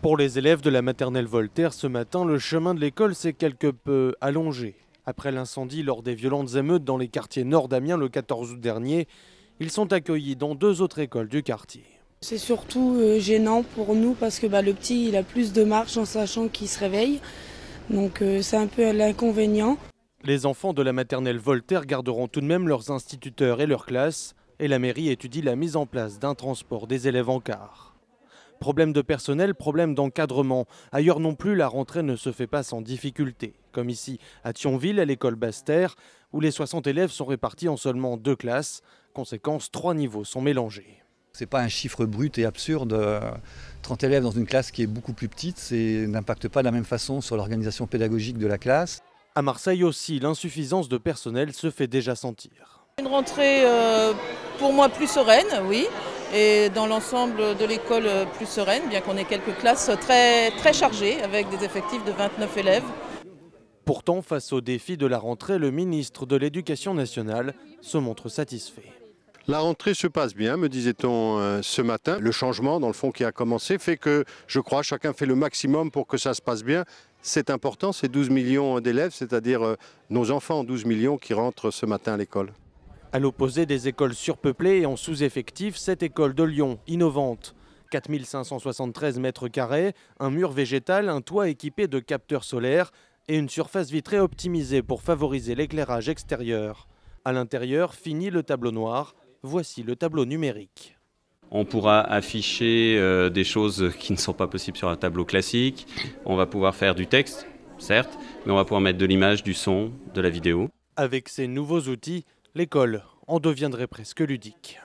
Pour les élèves de la maternelle Voltaire, ce matin, le chemin de l'école s'est quelque peu allongé. Après l'incendie lors des violentes émeutes dans les quartiers nord d'Amiens le 14 août dernier, ils sont accueillis dans 2 autres écoles du quartier. C'est surtout gênant pour nous parce que le petit il a plus de marge en sachant qu'il se réveille. Donc c'est un peu l'inconvénient. Les enfants de la maternelle Voltaire garderont tout de même leurs instituteurs et leurs classes. Et la mairie étudie la mise en place d'un transport des élèves en car. Problème de personnel, problème d'encadrement. Ailleurs non plus, la rentrée ne se fait pas sans difficulté. Comme ici, à Thionville, à l'école Basse-Terre, où les 60 élèves sont répartis en seulement 2 classes. Conséquence, 3 niveaux sont mélangés. Ce n'est pas un chiffre brut et absurde. 30 élèves dans une classe qui est beaucoup plus petite, ça n'impacte pas de la même façon sur l'organisation pédagogique de la classe. À Marseille aussi, l'insuffisance de personnel se fait déjà sentir. Une rentrée pour moi plus sereine, oui, et dans l'ensemble de l'école plus sereine, bien qu'on ait quelques classes très chargées avec des effectifs de 29 élèves. Pourtant, face au défi de la rentrée, le ministre de l'Éducation nationale se montre satisfait. La rentrée se passe bien, me disait-on ce matin. Le changement, dans le fond, qui a commencé, fait que, je crois, chacun fait le maximum pour que ça se passe bien. C'est important, c'est 12 millions d'élèves, c'est-à-dire nos enfants, 12 millions qui rentrent ce matin à l'école. À l'opposé des écoles surpeuplées et en sous-effectif, cette école de Lyon, innovante. 4573 mètres carrés, un mur végétal, un toit équipé de capteurs solaires et une surface vitrée optimisée pour favoriser l'éclairage extérieur. À l'intérieur, fini le tableau noir. Voici le tableau numérique. On pourra afficher des choses qui ne sont pas possibles sur un tableau classique. On va pouvoir faire du texte, certes, mais on va pouvoir mettre de l'image, du son, de la vidéo. Avec ces nouveaux outils, l'école en deviendrait presque ludique.